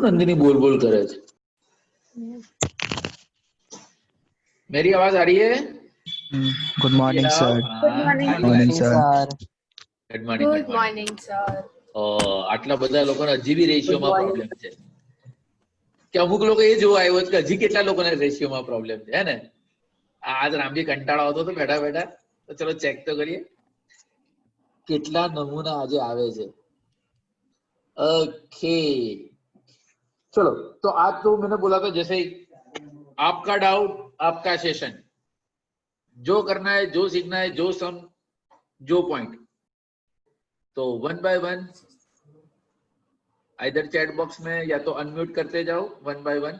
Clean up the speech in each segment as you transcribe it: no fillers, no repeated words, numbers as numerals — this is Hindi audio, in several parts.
नंदिनी बोल बोल करे छे? मेरी आवाज आ रही है? Good morning sir. Good morning. Good morning sir. Good morning. Good morning, sir. આટલા બધા લોકોને હજી બી રેશિયોમાં પ્રોબ્લેમ છે કે અમુક લોકો એ જોવા આવ્યો છે કે હજી કેટલા લોકોને રેશિયોમાં પ્રોબ્લેમ છે, હે ને? આજ રામજી કંટાળો આવતો હતો બેઠા બેઠા, તો ચલો ચેક તો કરીએ કેટલા નમૂના આજે આવે છે. ओके चलो, तो आज तो मैंने बोला था जैसे आपका डाउट आपका सेशन, जो करना है, जो सीखना है, जो सम, जो पॉइंट, तो वन बाय वन इधर चैट बॉक्स में या तो अनम्यूट करते जाओ वन बाय वन,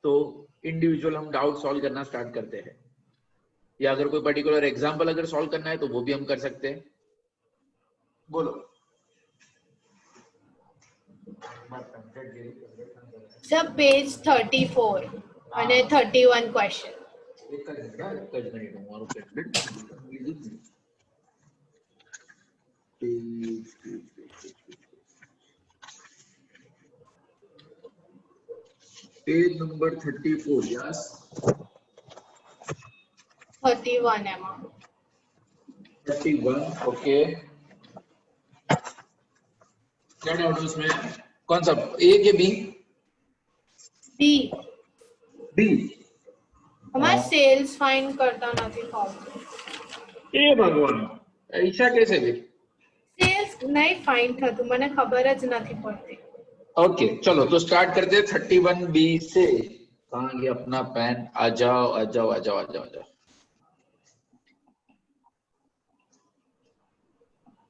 तो इंडिविजुअल हम डाउट सॉल्व करना स्टार्ट करते हैं, या अगर कोई पर्टिकुलर एग्जांपल अगर सॉल्व करना है तो वो भी हम कर सकते हैं. बोलो. Sir, page 34 and 31 question. Page number 34, yes. 31 Emma. 31, okay. क्या डाउट है उसमें? कौन सा, ए के बी? B. बी. हमारा सेल्स फाइंड करता નથી ફાવતું. ए भगवान, ऐसा कैसे भी? સેલ્સ નહીં ફાઇન્ડ થતું, મને ખબર જ નથી પડતી. ओके चलो, तो स्टार्ट करते हैं 31 बी से. कहाँ गया अपना पेन? आ जाओ आ जाओ आ जाओ आ जाओ आ जाओ.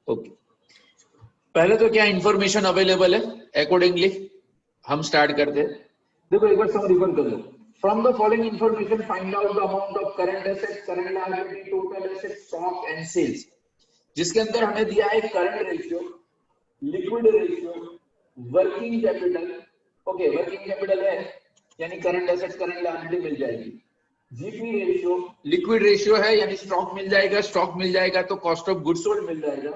ओके, पहले तो क्या इंफॉर्मेशन अवेलेबल है अकॉर्डिंगली हम स्टार्ट करते हैं. देखो एक बार सब रिकॉर्ड कर लो. From the following information find out the amount of current assets, current liability, total assets, stock and sales. जिसके अंदर हमें दिया है current ratio, liquid ratio, working capital. Okay, working capital है यानी करंट एसेट्स करंट लायबिलिटी मिल जाएगी. जीपी रेशियो, लिक्विड रेशियो है यानी स्टॉक मिल जाएगा, स्टॉक मिल जाएगा तो कॉस्ट ऑफ गुड्स सोल्ड मिल जाएगा.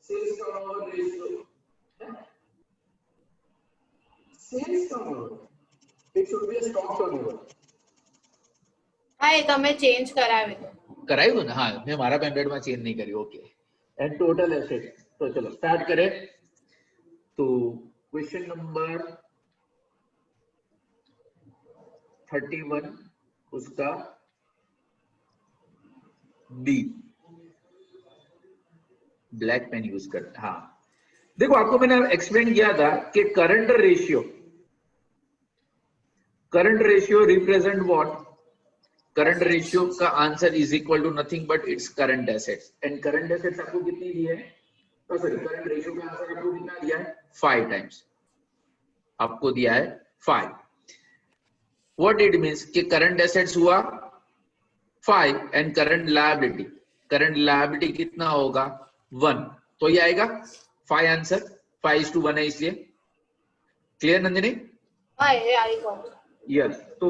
Sales turnover ratio, sales turnover, it should be a stock turnover. હા એ તમે ચેન્જ કરાવી દો. कराई ना? हाँ, मैं हमारा पेम्पलेट में चेंज नहीं करी. Okay, and total asset. तो चलो स्टार्ट करें. तो क्वेश्चन नंबर 31 उसका बी. ब्लैक पेन यूज कर. हाँ देखो, आपको मैंने एक्सप्लेन किया था कि current ratio represent what? Current ratio का answer is equal to nothing but its current assets. And current assets आपको कितनी दी है? सॉरी, करंट रेशियो का आंसर आपको कितना दिया है? 5 टाइम्स आपको दिया है 5. व्हाट इट मींस कि करंट एसेट्स हुआ 5 एंड करंट लायबिलिटी कितना होगा? 1. तो ये आएगा 5 आंसर. 5:1 है इसलिए. क्लियर नंदिनी? હા એ આવી ગયું. यस. तो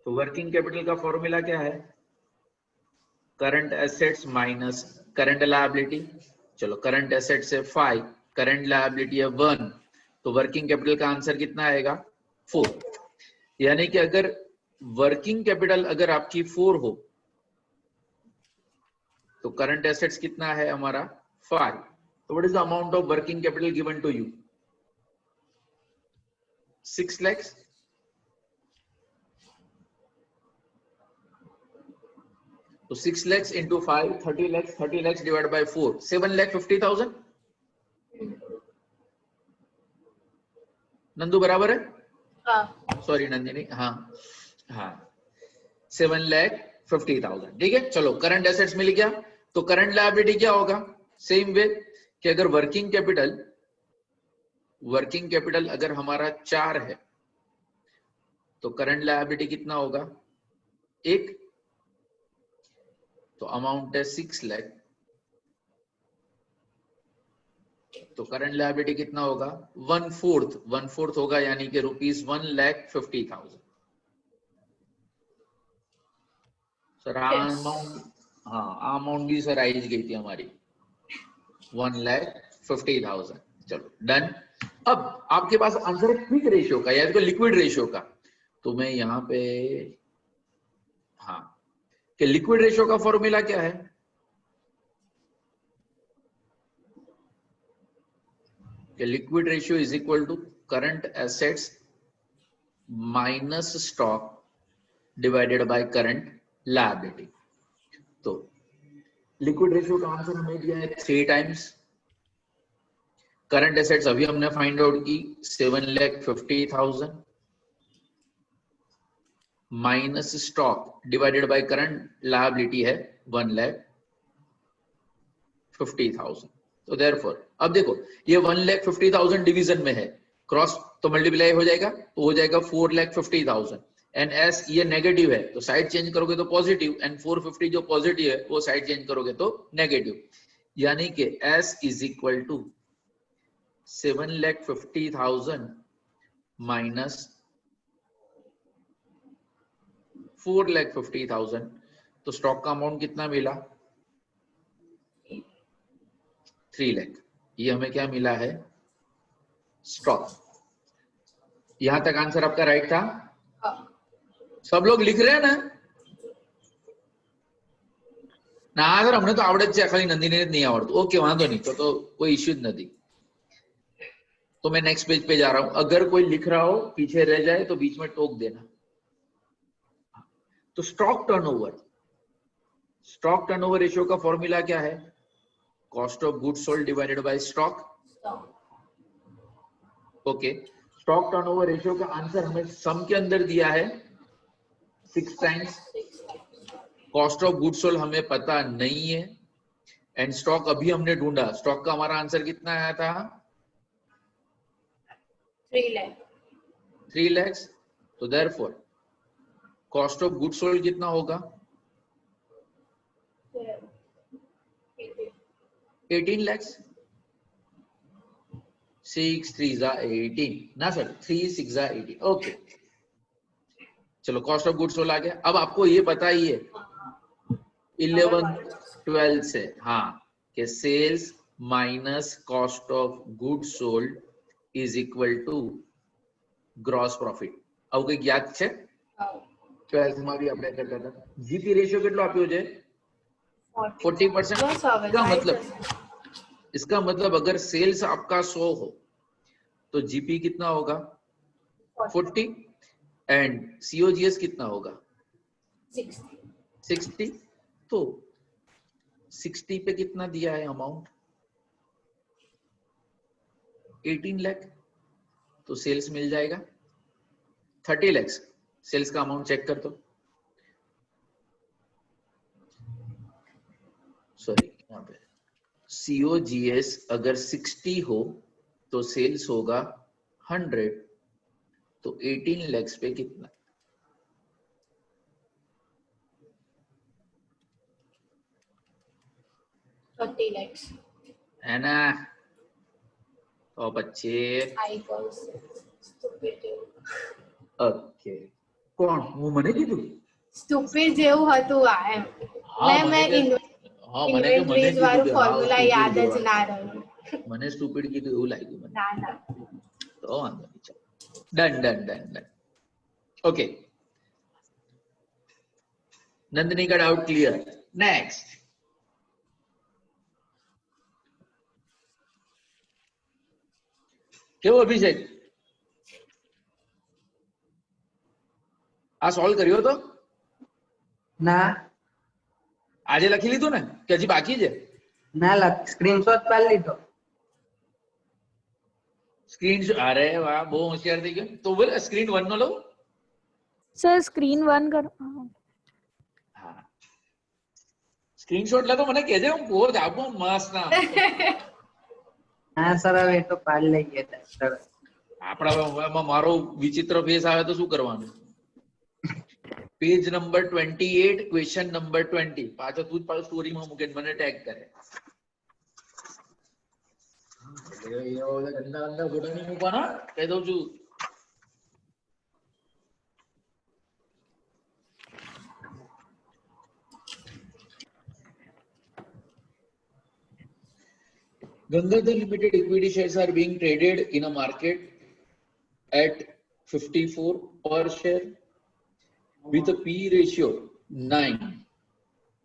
वर्किंग कैपिटल का फॉर्मूला क्या है? Current assets minus current liability. चलो, करंट एसेट्स है 5, करंट लायबिलिटी है 1, तो वर्किंग कैपिटल का आंसर कितना आएगा? 4. यानी कि अगर वर्किंग कैपिटल अगर आपकी 4 हो तो करंट एसेट्स कितना है हमारा? 5. तो what is the amount of working capital given to you? 6 lakhs. तो 6 lakhs into 5, 30 lakhs. 30 lakhs divided by 4, 7,50,000. Nandu बराबर है? હા सॉरी नंदिनी. हाँ हाँ, 7,50,000. ठीक है, चलो करंट एसेट्स मिल गया. तो करंट लायबिलिटी क्या होगा? सेम वे कि अगर वर्किंग कैपिटल अगर हमारा 4 है तो करंट लायबिलिटी कितना होगा? 1. तो अमाउंट है 6 लाख. तो करंट लायबिलिटी कितना होगा? 1/4 होगा यानी कि ₹1,50,000. सर अमाउंट, हाँ अमाउंट भी सर आई गई थी हमारी. 1,50,000। चलो डन। अब आपके पास आंसर है क्विक रेशियो का या तो लिक्विड रेशियो का, तो मैं यहाँ पे हाँ कि लिक्विड रेशियो का फॉर्मूला क्या है? कि liquid ratio is equal to current assets minus stock divided by current liability. तो लिक्विड रेशियो का आंसर हमें दिया है 3 टाइम्स। करंट एसेट्स अभी हमने फाइंड आउट की 7,50,000 minus stock divided by current liability है 1,50,000। तो देयरफॉर अब देखो ये 1,50,000 डिवीजन में है, क्रॉस तो मल्टीप्लाई हो जाएगा, तो हो जाएगा 4,50,000 एंड एस ये नेगेटिव है तो साइड चेंज करोगे तो पॉजिटिव, एंड 450 जो पॉजिटिव है वो साइड चेंज करोगे तो नेगेटिव, यानी कि S is equal to 7,50,000 minus 4,50,000। तो स्टॉक का अमाउंट कितना मिला? 3 लाख। ये हमें क्या मिला है? स्टॉक। यहां तक आंसर आपका राइट था? सब लोग लिख रहे हैं ना? ના સર અમને તો આવડે જ છે, ખાલી નંદીને જ નહીં આવડતું. ઓકે વાંધો નહીં, તો कोई इश्यू જ નથી. तो मैं नेक्स्ट पेज पे जा रहा हूं. अगर कोई लिख रहा हो पीछे रह जाए तो बीच में टोक देना. तो स्टॉक टर्नओवर रेशियो का फॉर्मूला क्या है? Cost of goods sold divided by stock. Okay, stock turnover ratio का आंसर हमें सम के अंदर दिया है 6 times. Cost of goods sold हमें पता नहीं है, एंड स्टॉक अभी हमने ढूंढा. स्टॉक का हमारा आंसर कितना आया था? 3 लाख. तो therefore cost of goods sold कितना होगा? 18 लाख. 6 3 जा 18 ना सर, 3 6 जा 18. ओके, चलो कॉस्ट ऑफ गुड्स सोल्ड आ गया. अब आपको ये पता ही है 11-12 से, हाँ, कि sales minus cost of goods sold is equal to gross profit. આવું કઈ યાદ છે? 12th માં भी આપણે કરતા હતા. જીપી રેશિયો કેટલો આપ્યો છે? 40%. इसका मतलब अगर सेल्स आपका 100 हो तो जीपी कितना होगा? 40. एंड सीओजीएस कितना होगा? 60. तो 60 पे कितना दिया है अमाउंट? 18 लाख. तो सेल्स मिल जाएगा 30 लाख. सेल्स का अमाउंट चेक कर दो. सॉरी, यहाँ पे सीओजीएस अगर 60 हो तो सेल्स होगा 100. तो 18 लाख पे कितना? 30 lakhs. है ना? तो बच्चे ओके, કોણ? હું મને કીધું સ્ટુપિડ જેવું હતું આ એમ. હા, મેં હા, મને કે મને ઇન્વેન્ટરીઝ વાળું કીધું કે ફોર્મ્યુલા યાદ જ ના રહ્યું. મને સ્ટુપિડ કીધું એવું લાગ્યું મને. ના ના, તો વાંધો નહીં, ચાલો. ડન. ઓકે, નંદની का डाउट क्लियर. नेक्स्ट, કેવો અભિષેક? આ સોલ્વ કર્યો તો? ના આજે લખી લીધું ને કે હજી બાકી છે? ના લખ સ્ક્રીનશોટ પાડી લીધો. સ્ક્રીન, અરે વાહ, બહુ હોશિયાર થઈ ગયો. તો બોલ સ્ક્રીન 1 નો લો. सर स्क्रीन वन कर હા, સ્ક્રીનશોટ લે તો મને કહેજે, હું પોઝ આપું મસ્ત ના. હા સર હવે એ તો પાડી લઈએ સર. આપણા મારો વિચિત્ર ફેસ આવે તો શું કરવાનું? Page number 28 question number 20. પાછો તું જ પાછો સ્ટોરીમાં મૂકે મને ટેગ કરે. ગંદા ફોટા નહીં મૂકવાના, કહી દઉં છું. Gangadhar Limited equity shares are being traded in a market at 54 per share with a P ratio 9.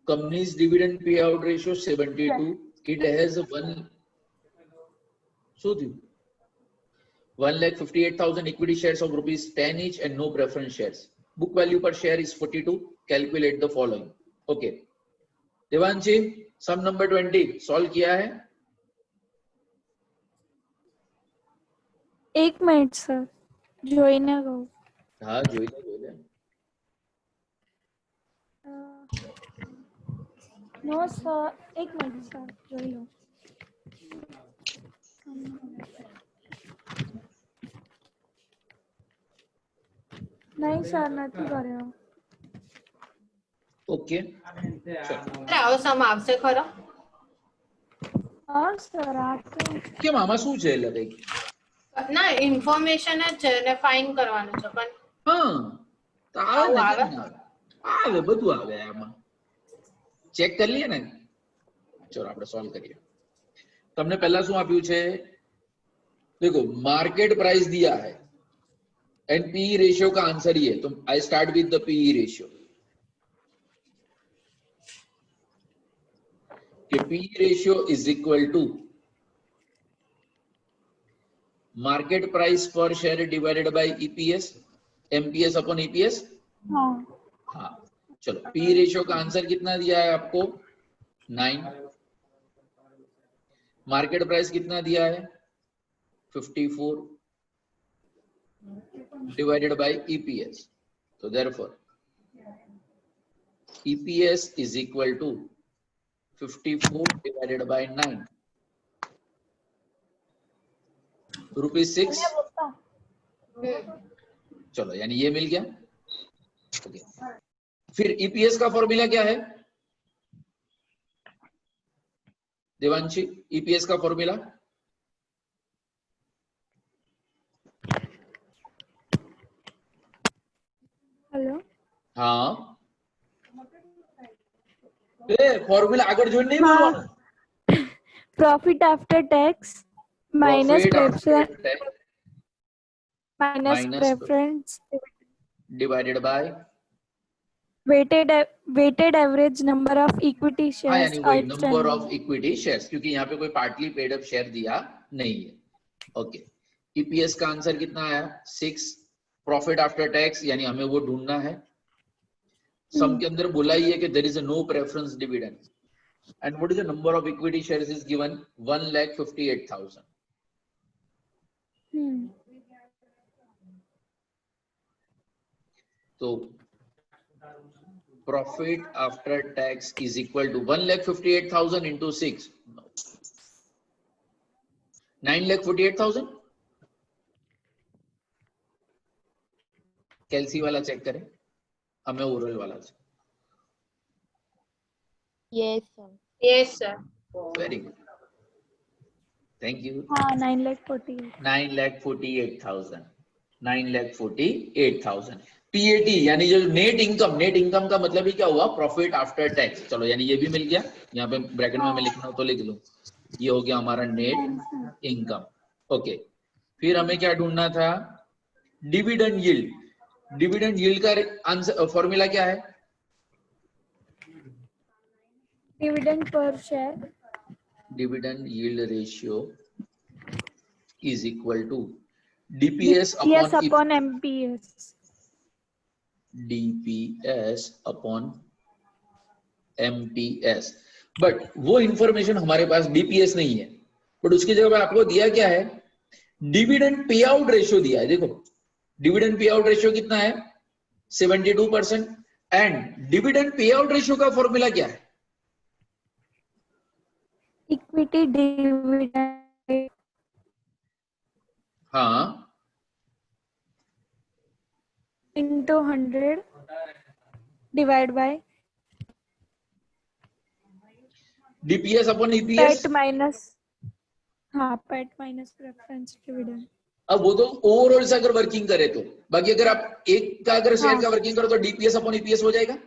Company's dividend payout ratio 72. It has a 1,58,000 equity shares of rupees 10 each and no preference shares. Book value per share is 42. Calculate the following. Okay. Devanshi, sum number 20 solve किया है? एक मिनट सर, join है वो। हाँ, जोई ले। नो सर, एक मिनट सर, join लो। नहीं सर, નથી કર્યો। ओके। આવો સમ આવશે ખરો? હા સર, આ તો કેમ આમાં શું છે એટલે કઈ? ના ઇન્ફોર્મેશન જ છે ને ફાઇન કરવાનું છે પણ હા, તો આવે ને આવે? કેમ ના આવે? આવે, બધું આવે આમાં. ચેક કરી લઈએ ને. ચલો આપણે સોલ્વ કરીએ. તમને પહેલા શું આપ્યું છે? देखो मार्केट प्राइस दिया है एंड पीई रेशियो का आंसर ये है, तो I start with the PE ratio कि PE ratio is equal to market price per share divided by EPS, MPS upon EPS. हाँ हाँ, चलो पीई रेशियो का आंसर कितना दिया है आपको? 9। मार्केट प्राइस कितना दिया है? 54 divided by EPS. So therefore, EPS is equal to 54 divided by 9. ₹6। चलो यानी ये मिल गया। Okay. फिर EPS का फॉर्मूला क्या है देवांशी? EPS का फॉर्मूला हेलो, हाँ, फॉर्मूला आगे जोड़ नहीं बोलवाना। Profit after tax minus preference divided by weighted average number of equity हाँ, शेयर्स यानी वही नंबर ऑफ इक्विटी शेयर्स, क्योंकि यहाँ पे कोई पार्टली पेड अप शेयर दिया नहीं है। ओके, ईपीएस का आंसर कितना आया? 6। प्रॉफिट आफ्टर टैक्स यानी हमें वो ढूंढना है। सम के अंदर बोला ही है कि there is a no preference dividend and what is the number of equity shares is given 1,58,000। तो profit after tax is equal to 1,58,000 into 6, 9,48,000। कैलसी वाला चेक करें, हमें ओरल वाला से। Yes sir very good, thank you. हाँ 9,48,000 9,48,000 9,48,000 PAT यानी जो नेट इनकम का मतलब ही क्या हुआ? Profit after tax. चलो यानी ये भी मिल गया। यहाँ पे ब्रैकेट में मैं लिखना हो तो लिख लूं, ये हो गया हमारा नेट इनकम। ओके, फिर हमें क्या ढूंढना था? Dividend yield. डिविडेंड यील्ड का आंसर फॉर्मूला क्या है? Dividend per share dividend yield ratio is equal to DPS upon MPS। DPS upon MPS। But वो इंफॉर्मेशन हमारे पास DPS नहीं है, बट उसकी जगह पर आपको दिया क्या है? डिविडेंड पे आउट रेशियो दिया है। देखो डिविडेंड पे आउट रेशियो कितना है? 72%। And dividend pay out ratio का फॉर्मूला क्या है? इक्विटी डिविडेंड हाँ, into 100 divide by DPS upon EPS। PAT minus preference dividend। अब वो तो ओवरऑल से अगर वर्किंग करे तो, बाकी अगर आप एक का अगर शेयर का वर्किंग करो तो DPS अपॉन EPS हो जाएगा।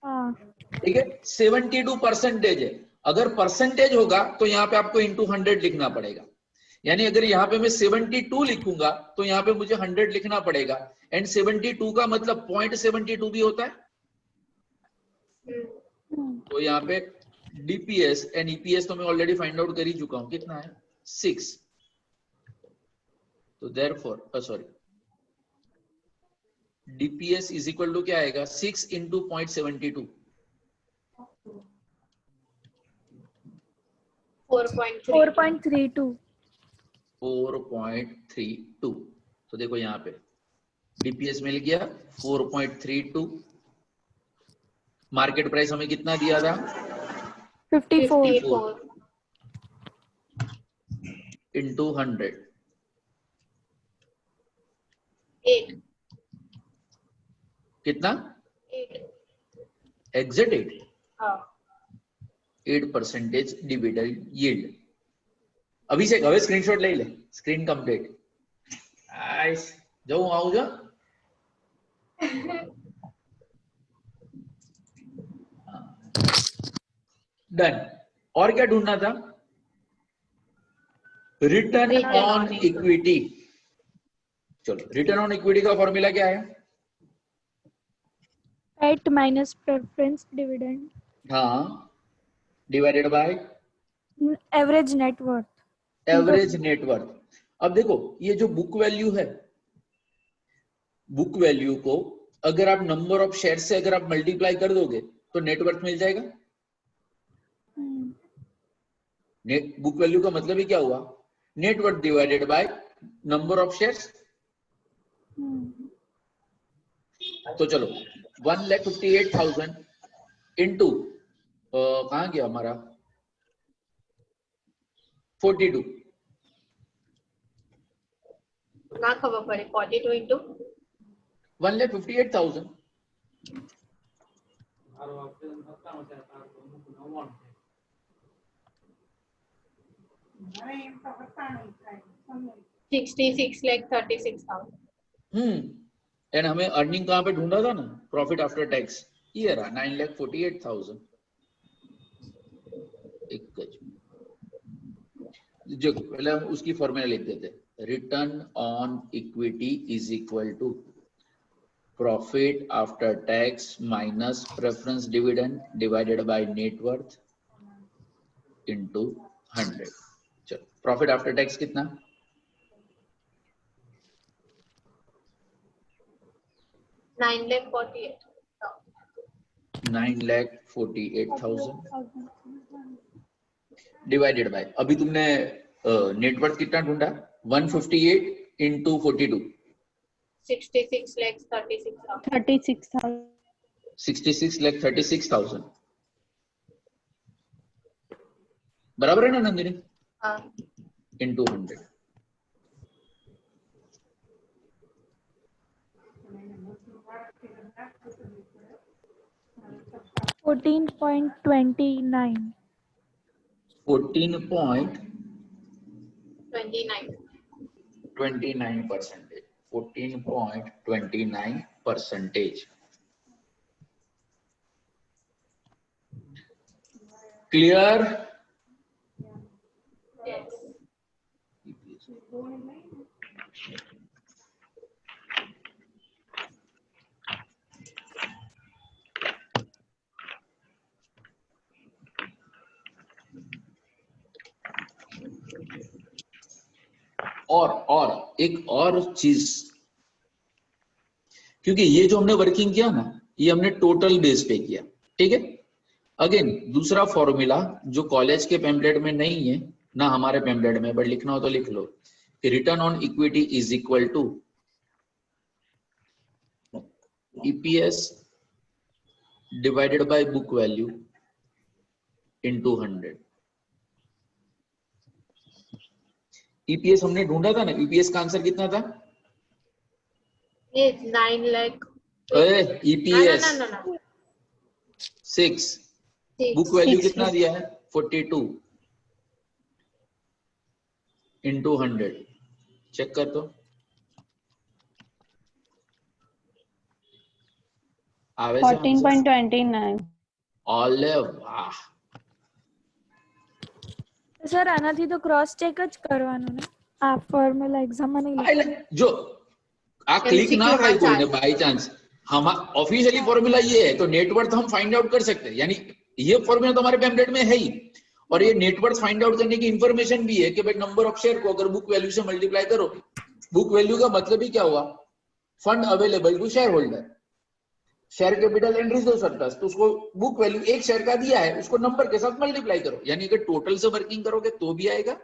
हाँ ठीक है, 72% है। अगर परसेंटेज होगा तो यहाँ पे आपको इंटू 100 लिखना पड़ेगा, यानी अगर यहाँ पे मैं 72 लिखूंगा तो यहाँ पे मुझे 100 लिखना पड़ेगा, एंड 72 का मतलब 0.72 भी होता है। तो यहाँ पे डीपीएस एंड ईपीएस तो मैं ऑलरेडी फाइंड आउट कर ही चुका हूं, कितना है 6। तो therefore sorry DPS is equal to क्या आएगा 6 इंटू 0.72 4.32. 4.32। तो देखो यहाँ पे डीपीएस मिल गया 4.32, मार्केट प्राइस हमें कितना दिया था 54. इंटू 100 8. कितना 8. एग्जिट 8 हाँ 8% डिविडेंड यील्ड। अभिषेक હવે स्क्रीनशॉट ले ले, स्क्रीन कंप्लीट आइस जाऊं आऊं जा डन। और क्या ढूंढना था return Return on on equity. चलो रिटर्न ऑन इक्विटी का फॉर्मूला क्या है? PAT minus preference dividend. हाँ divided by Average net worth. Average net worth. अब देखो ये जो बुक वैल्यू है, बुक वैल्यू को अगर आप नंबर ऑफ शेयर से अगर आप मल्टीप्लाई कर दोगे तो नेटवर्थ मिल जाएगा। नेट बुक वैल्यू का मतलब ही क्या हुआ net worth divided by number of shares. तो चलो 1,58,000 इंटू कहां गया हमारा 42 ना खबर पड़े 42 इंटू 1,58,000 $66,36,000। एंड हमें अर्निंग कहां पे ढूंढा था ना प्रॉफिट आफ्टर टैक्स, ये रहा 9,48,000। जो पहले हम उसकी फॉर्मूला लिख देते, return on equity is equal to profit after tax minus preference dividend divided by net worth into 100। चलो प्रॉफिट आफ्टर टैक्स कितना 9,48,000 डिवाइडेड बाय, अभी तुमने नेटवर्थ कितना ढूंढा 158 इंटू 42 66,36,000 बराबर है ना नंदिनी हाँ इंटू 100। $14.29. 14.29%, 14.29%। क्लियर? yes और एक और चीज, क्योंकि ये जो हमने वर्किंग किया ना ये हमने टोटल बेस पे किया, ठीक है। अगेन दूसरा फॉर्मूला जो कॉलेज के पेम्पलेट में नहीं है ना हमारे पेम्पलेट में, बट लिखना हो तो लिख लो कि return on equity is equal to EPS divided by book value into 100। EPS हमने ढूंढा था ना, ईपीएस का आंसर कितना था ये 9 लाख ईपीएस ना 6, बुक वैल्यू कितना दिया है 42 इंटू 100। चेक कर तो आवे 14.29। ऑले वाह સર આનાથી તો ક્રોસ ચેક જ કરવાનું ને આ ફોર્મ્યુલા એક્ઝામમાં નહીં લખવાનું. जो आ क्लिक ना MCQ થાય માં कोई ने ચાલે. बाई चांस, हम ऑफिशियली फॉर्मूला ये है तो नेटवर्थ हम फाइंड आउट कर सकते हैं, यानी ये फॉर्मूला तो हमारे पैम्पलेट में है ही, और ये नेटवर्थ फाइंड आउट करने की इंफॉर्मेशन भी है कि भाई नंबर ऑफ शेयर को अगर बुक वैल्यू से मल्टीप्लाई करो, बुक वैल्यू का मतलब ही क्या हुआ, fund available to shareholder, share capital and reserve surplus, तो उसको बुक वैल्यू एक शेयर का दिया है उसको नंबर के साथ मल्टीप्लाई करो, यानी अगर टोटल से वर्किंग करोगे तो भी आएगा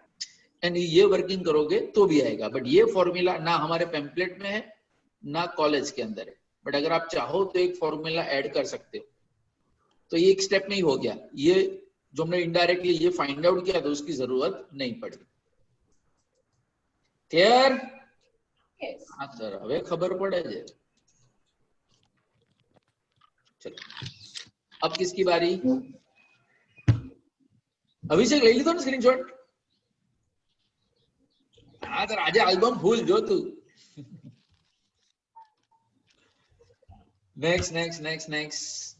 एंड ये वर्किंग करोगे तो भी आएगा। बट ये फॉर्मूला ना हमारे पैम्पलेट में है ना कॉलेज के अंदर है, बट अगर आप चाहो तो एक फॉर्मूला ऐड कर सकते हो। तो ये एक स्टेप में ही हो गया, ये जो हमने इनडायरेक्टली ये फाइंड आउट किया तो उसकी जरूरत नहीं पड़ी। क्लियर? Yes. हाँ सर, હવે ખબર પડે છે। चलो अब किसकी बारी? अभिषेक ले ली तो ना स्क्रीनशॉट? हाँ सर, आज एल्बम फुल जो तू। नेक्स्ट नेक्स्ट नेक्स्ट नेक्स्ट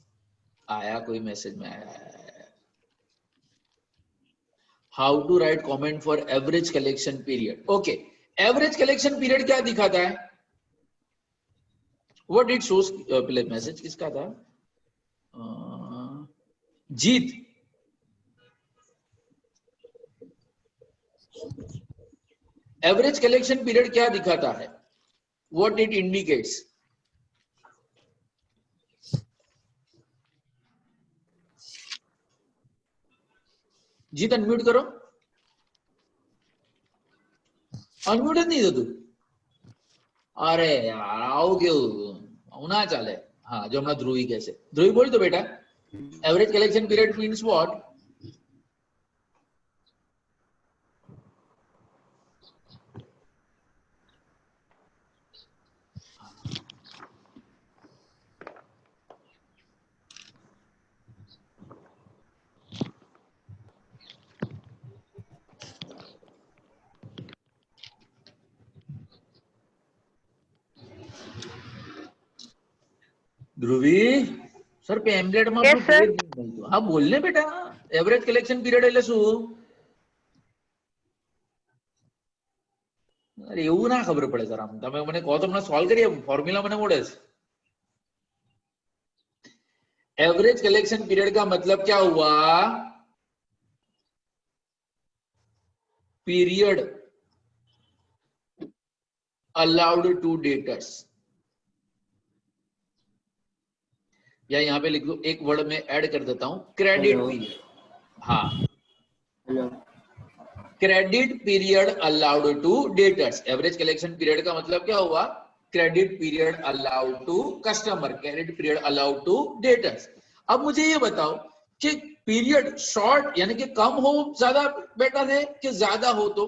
आया कोई मैसेज में आया है। How to write comment for average collection period. Okay, average collection period क्या दिखाता है? What it shows? पहले मैसेज किसका था? जीत। एवरेज कलेक्शन पीरियड क्या दिखाता है? What it indicates? Jeet unmute करो। अनम्यूट नहीं तो तू। अरे यार आओ क्यों? ना चाले। हाँ, जो हमारा ध्रुवी कैसे? ध्रुवी बोल तो बेटा, average collection period means what? Dhubri sir pamphlet માં Yes, sir. હા બોલ ને બેટા, એવરેજ કલેક્શન પીરિયડ એટલે શું? અરે એવું ના ખબર પડે સર, આમ તમે મને કહો તો મને સોલ્વ કરીએ, ફોર્મ્યુલા મને મળે છે। एवरेज कलेक्शन पीरियड का मतलब क्या हुआ? पीरियड अलाउड टू डेटर्स, या यहाँ पे लिख दो, एक वर्ड में ऐड कर देता हूं, क्रेडिट पीरियड। हाँ, credit period allowed to debtors. Average collection period का मतलब क्या हुआ? Credit period allowed to customer, credit period allowed to debtors. अब मुझे ये बताओ कि पीरियड शॉर्ट यानी कि कम हो ज्यादा बेटर है कि ज्यादा हो तो?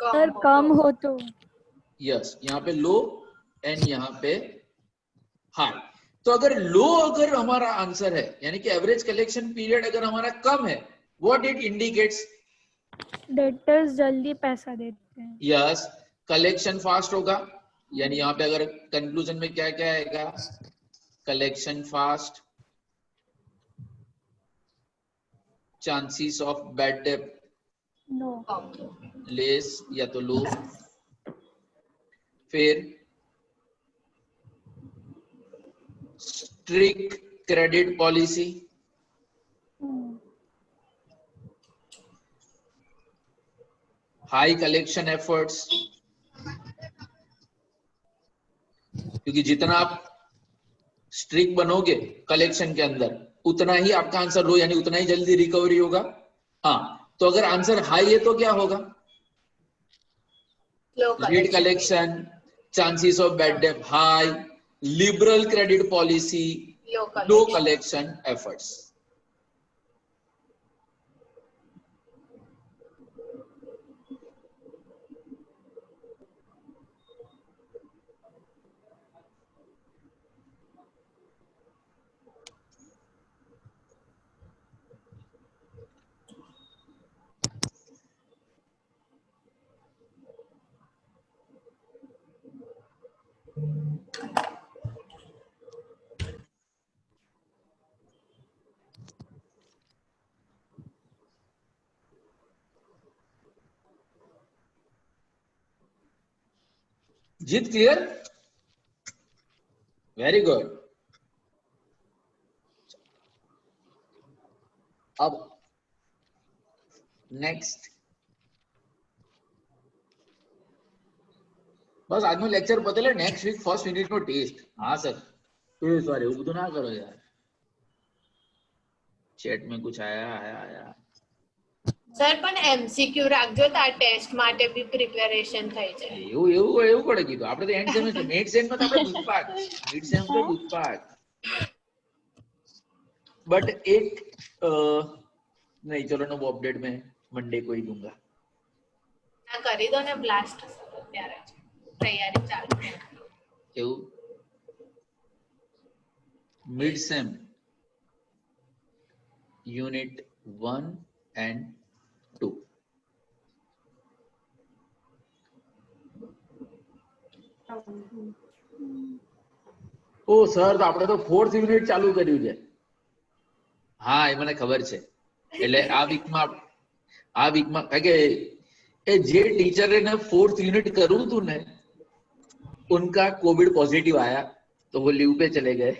सर कम हो तो। यस, यहाँ पे लो एंड यहाँ पे हाई। तो अगर लो अगर हमारा आंसर है, यानी कि एवरेज कलेक्शन पीरियड अगर हमारा कम है, व्हाट इट इंडिकेट्स? डेटर्स जल्दी पैसा देते हैं। यस, कलेक्शन फास्ट होगा, यानी यहाँ पे अगर कंक्लूजन में क्या क्या आएगा? Collection fast, chances of bad debt no. Less या तो लो, फिर strict credit policy, high collection efforts, क्योंकि जितना आप स्ट्रिक्ट बनोगे कलेक्शन के अंदर उतना ही आपका आंसर लो, यानी उतना ही जल्दी रिकवरी होगा। हाँ, तो अगर आंसर हाई है तो क्या होगा? Late collection, chances of bad debt high, liberal credit policy, low collection efforts. Jeet clear, very good. अब नेक्स्ट, बस આજનો લેક્ચર પતેલે નેક્સ્ટ વીક ફર્સ્ટ યુનિટ નો ટેસ્ટ। હા સર, सॉरी એવું બધું ના કરો યાર, ચેટ में कुछ आया आया आया। સર પણ એમસીક્યુ રાખજો તો આ ટેસ્ટ માટે બી પ્રિપેરેશન થઈ જાય। એવું એવું એવું પડે કીધું આપણે તો એન્ડ સેમેસ્ટર, મિડ સેમ માં તો આપણે દૂધપાક, મિડ સેમ તો દૂધપાક। बट एक नहीं, चलो नो अपडेट में मंडे को ही दूंगा। ના કરી દો ને બ્લાસ્ટ, ત્યારે તૈયારી ચાલુ છે। એવું मिड सेम यूनिट 1 and 2। ओ सर, तो આપણે તો 4th યુનિટ ચાલુ કર્યું છે। હા, એ મને ખબર છે। એટલે આ વીકમાં કે એ જે ટીચરે ને 4th યુનિટ કરું હતું ને, उनका कोविड पॉजिटिव आया तो वो लीव पे चले गए,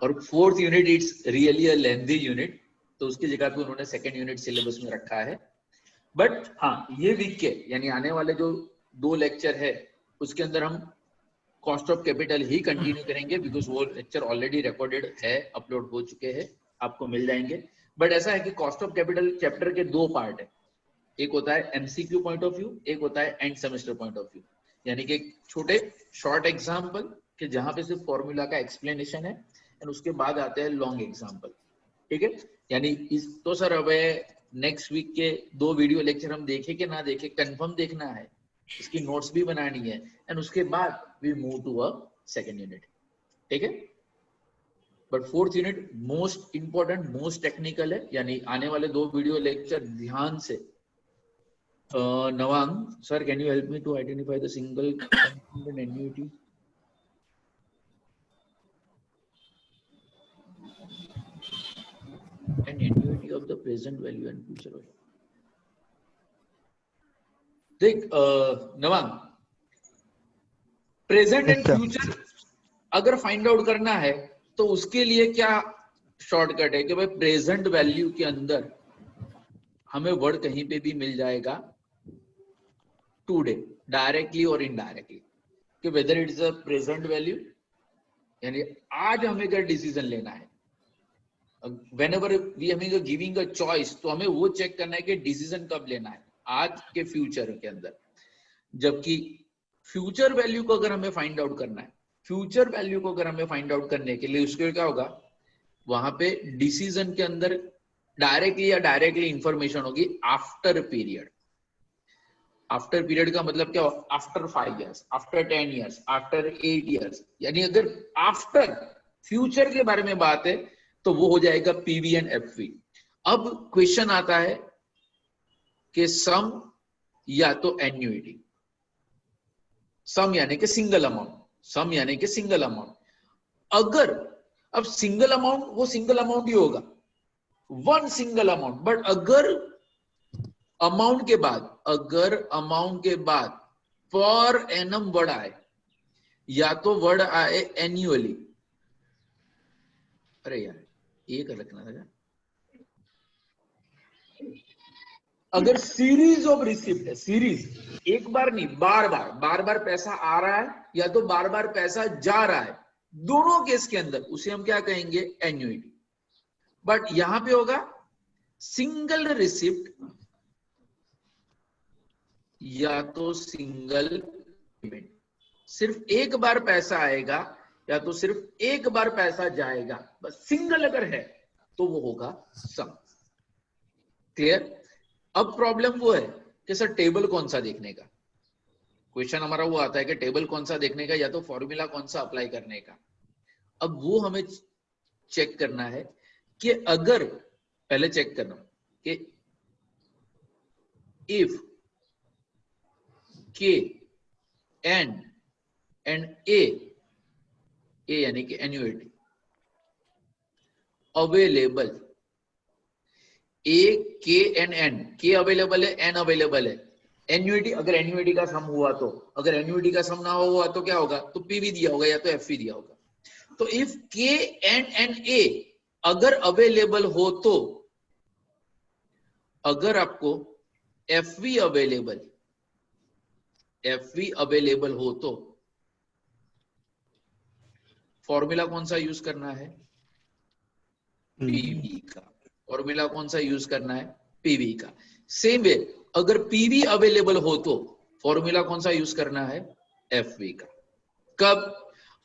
और 4th unit it's really a lengthy unit, तो उसकी जगह पे उन्होंने 2nd यूनिट सिलेबस में रखा है। बट हाँ, ये वीक के यानी आने वाले जो 2 लेक्चर है उसके अंदर हम cost of capital he continue करेंगे, बिकॉज वो लेक्चर ऑलरेडी रिकॉर्डेड है, अपलोड हो चुके हैं, आपको मिल जाएंगे। बट ऐसा है कि कॉस्ट ऑफ कैपिटल चैप्टर के 2 पार्ट है, एक होता है एमसीक्यू पॉइंट ऑफ व्यू, एक होता है end semester point of view. यानी कि छोटे शॉर्ट एग्जाम्पल कि जहां पे सिर्फ फॉर्मूला का एक्सप्लेनेशन है, एंड उसके बाद आते हैं लॉन्ग एग्जाम्पल। ठीक है, यानी इस तो सर अब नेक्स्ट वीक के 2 वीडियो लेक्चर हम देखे कि ना देखे, कंफर्म देखना है, इसकी नोट्स भी बनानी है, एंड उसके बाद we move to a 2nd unit. ठीक है, but 4th unit most important, most technical है, यानी आने वाले 2 वीडियो लेक्चर ध्यान से। Nawang, sir, can you help me to identify the single component annuity? And annuity of the present value and future value. देख नवांग, प्रेजेंट एंड फ्यूचर अगर फाइंड आउट करना है तो उसके लिए क्या शॉर्टकट है कि भाई प्रेजेंट वैल्यू के अंदर हमें वर्ड कहीं पे भी मिल जाएगा टुडे, डायरेक्टली और इनडायरेक्टली, कि whether it is a present value, यानी आज हमें अगर डिसीजन लेना है, whenever we are giving a choice, तो हमें वो चेक करना है कि डिसीजन कब लेना है, आज के फ्यूचर के अंदर। जबकि फ्यूचर वैल्यू को अगर हमें फाइंड आउट करना है, फ्यूचर वैल्यू को अगर हमें फाइंड आउट करने के लिए उसके क्या होगा, वहां पे डिसीजन के अंदर डायरेक्टली या डायरेक्टली इंफॉर्मेशन होगी आफ्टर पीरियड। आफ्टर पीरियड का मतलब क्या हो, after 5 years, after 10 years, after 8 years, यानी अगर आफ्टर फ्यूचर के बारे में बात है तो वो हो जाएगा पीवी एंड एफवी। अब क्वेश्चन आता है कि सम या तो एन्युइटी, सम यानी कि सिंगल अमाउंट, सम यानी कि सिंगल अमाउंट। अगर अब सिंगल अमाउंट वो सिंगल अमाउंट ही होगा, वन सिंगल अमाउंट, बट अगर अमाउंट के बाद, अगर अमाउंट के बाद पर एनम वर्ड आए, या तो वर्ड आए एन्युअली, अरे यार ये कर रखना था, अगर सीरीज ऑफ रिसिप्ट है, सीरीज एक बार नहीं, बार बार पैसा आ रहा है या तो बार बार पैसा जा रहा है, दोनों केस के अंदर उसे हम क्या कहेंगे, एन्युइटी। बट यहां पे होगा सिंगल रिसिप्ट या तो सिंगल पेमेंट, सिर्फ एक बार पैसा आएगा या तो सिर्फ एक बार पैसा जाएगा, बस सिंगल अगर है तो वो होगा सम। क्लियर? अब प्रॉब्लम वो है कि सर टेबल कौन सा देखने का, क्वेश्चन हमारा वो आता है कि टेबल कौन सा देखने का या तो फॉर्मूला कौन सा अप्लाई करने का। अब वो हमें चेक करना है कि अगर, पहले चेक करना कि इफ के एंड ए यानी कि एन्युइटी अवेलेबल, ए के एंड एन, के अवेलेबल है, एन अवेलेबल है, एन्युइटी, अगर एन्युइटी का सम हुआ तो, अगर एन्युइटी का सम ना हुआ तो क्या होगा, तो पीवी दिया होगा या तो एफवी दिया होगा। तो इफ के एंड ए अगर अवेलेबल हो तो, अगर आपको एफवी अवेलेबल हो तो फॉर्मूला कौन सा यूज करना है, पीवी का। फॉर्मूला कौन सा यूज करना है, पीवी का। सेम वे अगर पीवी अवेलेबल हो तो फॉर्मूला कौन सा यूज करना है, एफवी का। कब,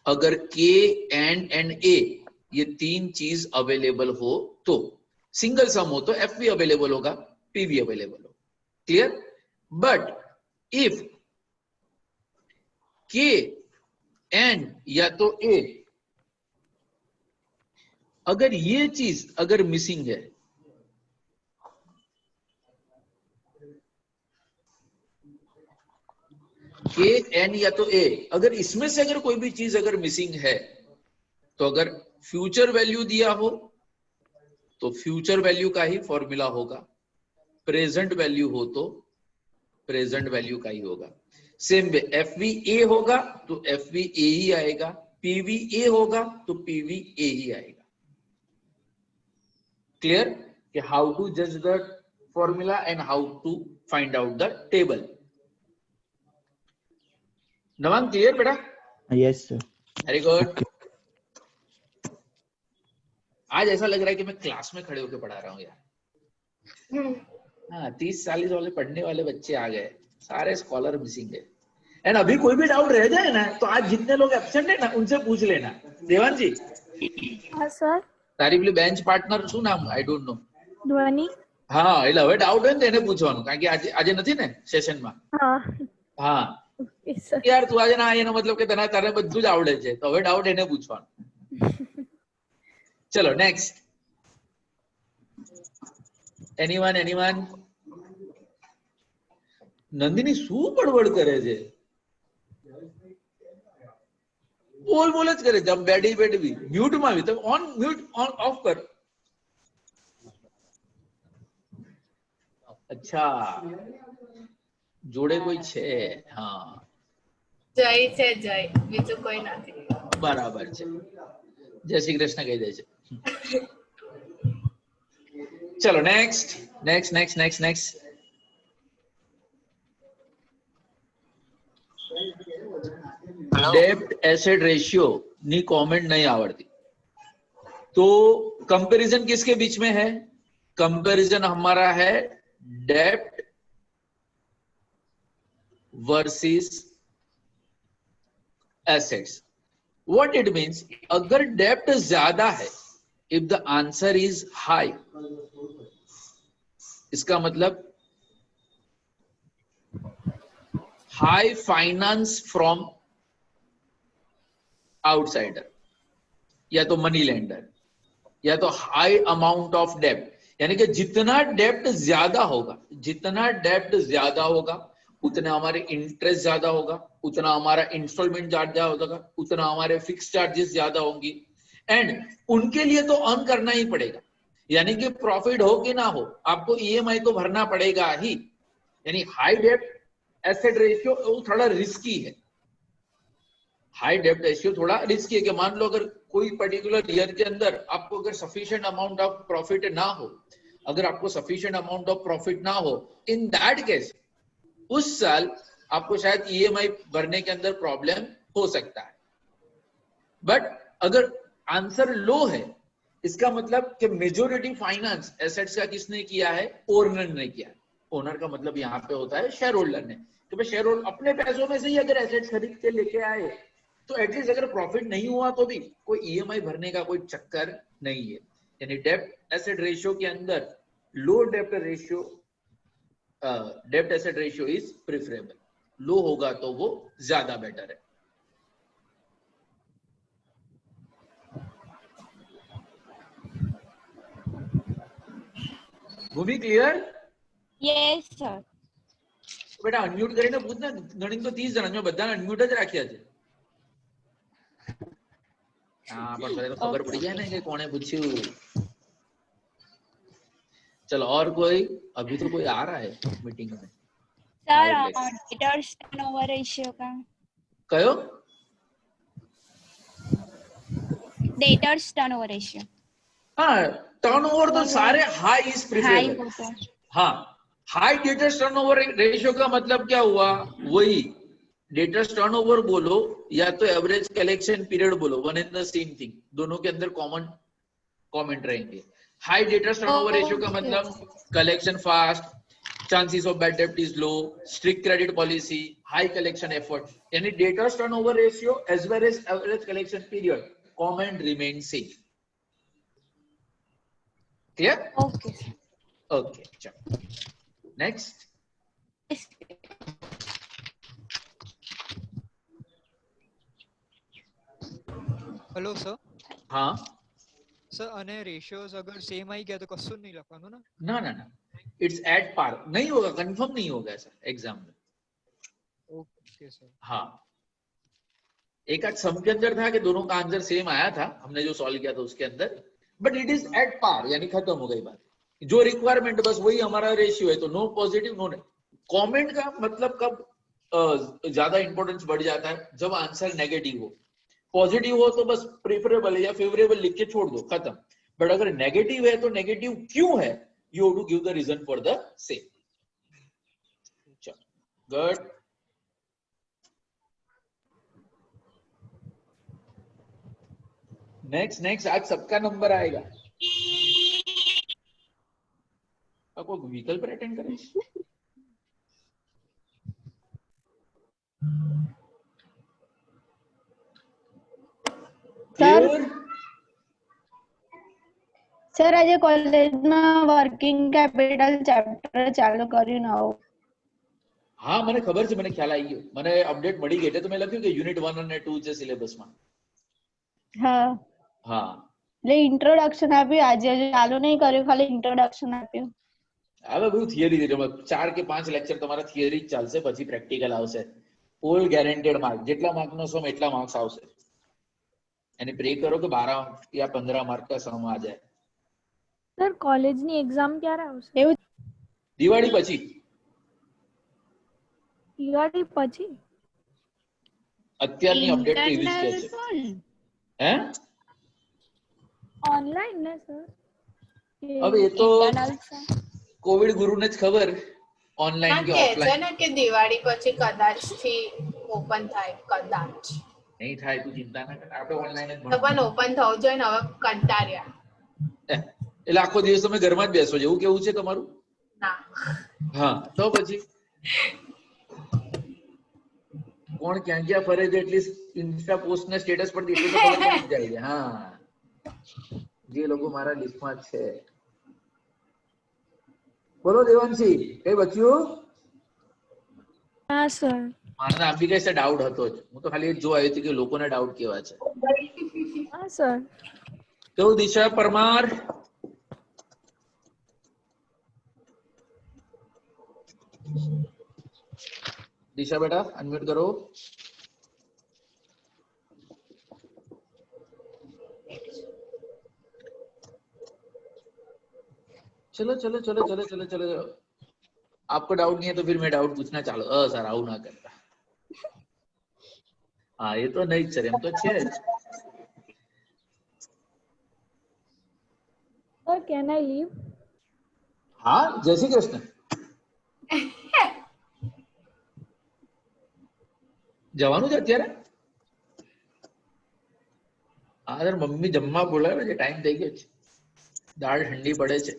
अगर के एंड ए ये तीन चीज अवेलेबल हो तो, सिंगल सम हो तो एफवी अवेलेबल होगा, पीवी अवेलेबल हो। क्लियर। बट इफ के एंड या तो ए, अगर ये चीज अगर मिसिंग है, के एन या तो ए, अगर इसमें से अगर कोई भी चीज अगर मिसिंग है, तो अगर फ्यूचर वैल्यू दिया हो तो फ्यूचर वैल्यू का ही फॉर्मूला होगा, प्रेजेंट वैल्यू हो तो प्रेजेंट वैल्यू का ही होगा। सेम वे एफवी ए होगा तो एफवी ए ही आएगा, पीवी ए होगा तो पीवी ए ही आएगा। क्लियर कि हाउ टू जज the formula and how to find out the table. Nawang clear बेटा? Yes, sir. Very good. आज ऐसा लग रहा है कि मैं क्लास में खड़े होकर पढ़ा रहा हूँ यार। हाँ, 30-40 वाले पढ़ने वाले बच्चे आ गए, सारे स्कॉलर मिसिंग है। एंड अभी कोई भी डाउट रह जाए ना तो आज जितने लोग एब्सेंट है ना उनसे पूछ लेना। देवान जी, હા સર. તારી પેલી બેન્ચ પાર્ટનર શું નામ, આઈ ડોન્ટ નો. ધ્વનિ. હા, એટલે હવે ડાઉટ હોય ને તો એને પૂછવાનું, કારણ કે આજે નથી ને સેશનમાં. હા. હા ઓકે સર. યાર તું આજે ના, એનો મતલબ કે તારે બધું જ આવડે છે, તો હવે ડાઉટ એને પૂછવાનું. ચલો નેક્સ્ટ. એનીવન? નંદિની શું બડબડ કરે છે? બોલ જ કરે છે, બેઠી મ્યુટ માં આવી, તો ઓન મ્યુટ ઓન ઓફ કર. અચ્છા, જોડે કોઈ છે? હા, જય છે, જય, બીજું કોઈ નથી. બરાબર છે. જય શ્રી કૃષ્ણ કહી દે છે. ચલો નેક્સ્ટ. डेब्ट एसेट रेशियो नी कमेंट नहीं आवड़ती, तो कंपैरिजन किसके बीच में है? कंपैरिजन हमारा है डेब्ट versus assets. What it means, अगर डेब्ट ज्यादा है, if the answer is high, इसका मतलब हाई फाइनेंस फ्रॉम आउटसाइडर या तो मनी लेंडर या तो हाई अमाउंट ऑफ डेब्ट, यानी कि जितना डेब्ट ज्यादा होगा उतना हमारे इंटरेस्ट ज्यादा होगा, उतना हमारा इंस्टॉलमेंट चार्ज ज्यादा होगा, उतना हमारे फिक्स चार्जेस ज्यादा होंगी। एंड उनके लिए तो अर्न करना ही पड़ेगा, यानी कि प्रॉफिट हो कि ना हो आपको ईएमआई तो भरना पड़ेगा ही। यानी हाई डेब्ट एसेट रेशियो थोड़ा रिस्की है। हाई डेब्ट रेशियो थोड़ा रिस्की है कि मान लो अगर कोई पर्टिकुलर ईयर के अंदर आपको अगर सफिशिएंट अमाउंट ऑफ प्रॉफिट ना हो, इन दैट केस उस साल आपको शायद ईएमआई भरने के अंदर प्रॉब्लम हो सकता है। बट अगर आंसर लो है, इसका मतलब कि मेजॉरिटी फाइनेंस एसेट्स का किसने किया है? ओनर ने किया है। ओनर का मतलब यहाँ पे होता है शेयर होल्डर ने, तो शेयर होल्डर अपने पैसों में से ही अगर एसेट्स खरीद के लेके आए तो एटलीस्ट अगर प्रॉफिट नहीं हुआ तो भी कोई ईएमआई भरने का कोई चक्कर नहीं है। यानी डेब्ट एसेट रेशियो के अंदर लो डेब्ट एसेट रेशियो इज प्रेफरेबल। लो होगा तो वो ज्यादा बेटर है। भूमि क्लियर? Yes sir. બેટા અનમ્યુટ કરીને પૂછને, ગણિત તો 30 જણા, મેં બધાને અનમ્યુટ જ રાખ્યા છે। हाँ, पर तो खबर पड़ी जाए ना कि कौन है पूछ्यू। चलो और कोई? अभी तो कोई आ रहा है मीटिंग में। સર એટલે ડેટર્સ ટર્નઓવર રેશિયો का કયો डेटर्स टर्नओवर रेशियो हाँ टर्नओवर तो सारे हाई इज हाई प्रिफरेबल। हो तो हाँ हाई डेटर्स टर्नओवर रेशियो का मतलब क्या हुआ, वही डेटर्स टर्नओवर बोलो या तो एवरेज कलेक्शन पीरियड बोलो, one and the same thing, दोनों के अंदर कॉमन कमेंट रहेंगे। हाई डेटर्स टर्नओवर रेशियो का मतलब collection fast, chances of bad डेब्ट is low, strict credit policy, high collection effort, यानी debtors turnover ratio as well as average collection period comment remain same. Clear? Okay okay चलो नेक्स्ट। Hello sir. हाँ सर અને રેશિયોઝ અગર સેમ આવી ગયા તો કશું નહીં લખવાનું ને? ना ना ना, इट्स एट पार नहीं होगा, कंफर्म नहीं होगा सर एग्जाम में। Okay sir. हाँ एक आध सम के अंदर था कि दोनों का आंसर सेम आया था, हमने जो सॉल्व किया था उसके अंदर, but it is at par यानी खत्म हो गई बात। जो रिक्वायरमेंट बस वही हमारा रेशियो है, तो no positive no negative. Comment का मतलब कब ज्यादा इंपॉर्टेंस बढ़ जाता है, जब आंसर नेगेटिव हो। पॉजिटिव हो तो बस प्रेफरेबल है या फेवरेबल लिख के छोड़ दो, खत्म। बट अगर नेगेटिव है तो नेगेटिव क्यों है, you have to give the reason for the same. चलो गुड। नेक्स्ट नेक्स्ट, आज सबका नंबर आएगा। आपको व्हीकल पर अटेंड करें। સર આજે કોલેજમાં વર્કિંગ કેપિટલ ચેપ્ટર ચાલુ કર્યું નવું. હા મને ખબર છે, મને ખ્યાલ આવી ગયો, મને અપડેટ મળી ગઈ એટલે તો મેં લખ્યું કે યુનિટ 1 અને 2 છે સિલેબસમાં। હા હા એટલે ઇન્ટ્રોડક્શન આપ્યું, આજે હજુ ચાલુ નહીં કર્યું, ખાલી ઇન્ટ્રોડક્શન આપ્યું. હવે બધું થિયરી છે, 4 કે 5 લેક્ચર તમારા થિયરી જ ચાલશે, પછી પ્રેક્ટિકલ આવશે। ફૂલ ગેરંટેડ માર્ક, જેટલા માર્કનો સમ એટલા માર્ક્સ આવશે। અને પ્રે કરો કે 12 या 15 માર્ક का સમ आ जाए। સર કોલેજની એક્ઝામ ક્યારે આવશે? એવું દિવાળી પછી। દિવાળી પછી? અત્યારની અપડેટ તો એવી જ કહે છે। હે ઓનલાઈન ને સર? હવે એ તો કોવિડ ગુરુને જ ખબર, ઓનલાઈન કે કે છે ઓફલાઈન। ને કે દિવાળી પછી કદાચ થી ઓપન થાય, કદાચ નહીં થાય, તું ચિંતા ના કર, આપણે ઓનલાઈન જ તો ભણવાનું। પણ ઓપન થવું જોઈએ ને, હવે કંટાળ્યા એટલે આખો દિવસ તમે ઘરમાં જ બેસો છો એવું કેવું છે તમારું? ના હા તો પછી કોણ ક્યાં ક્યાં ફરે છે, એટલીસ્ટ ઇન્સ્ટા પોસ્ટ ને સ્ટેટસ પર એટલું તો ખબર પડી જ જાય છે। હા જે લોકો મારા લિસ્ટમાં છે। બોલો દેવાંશી, કઈ બચ્યું? હા સર। મારા આમ બી કઈ ડાઉટ હતો જ, હું તો ખાલી જોવા આવી હતી કે લોકોને ડાઉટ કેવા છે। હા સર। કેવું દિશા પરમાર? दिशा बेटा अनम्यूट करो। चलो चलो चलो चलो चलो चलो, आपको डाउट नहीं है तो फिर मैं डाउट पूछना चालू। सर आऊ ना करता। हाँ ये तो नहीं सर, हम तो अच्छे हैं। Sir can I leave? हाँ जय श्री कृष्ण। જવાનું છે અત્યારે? હા સર મમ્મી જમવા બોલાવે છે, ટાઈમ થઈ ગયો છે, દાળ ઠંડી પડે છે।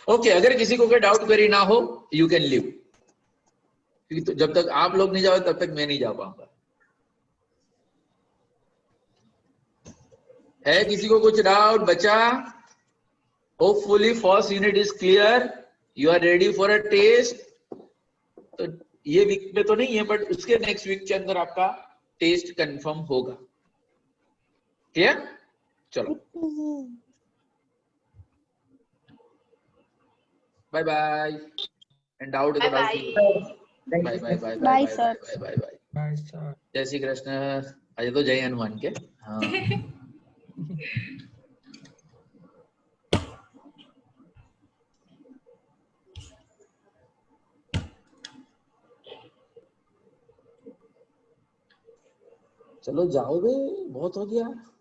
ओके अगर किसी को कोई डाउट क्वेरी ना हो यू कैन लीव, क्योंकि तो जब तक आप लोग नहीं जाओ तब तक मैं नहीं जा पाऊंगा। है किसी को कुछ डाउट बचा? Hopefully first unit is clear, you are ready for a test. तो ये वीक में तो नहीं है, बट उसके नेक्स्ट वीक के अंदर आपका टेस्ट कंफर्म होगा। क्लियर? चलो बाय बाय, एंड डाउट है तो doubt bye bye bye bye bye Bye, bye sir. Bye bye bye. जय श्री कृष्ण। अजय तो जय हनुमान के। हाँ चलो जाओ बे, बहुत हो गया।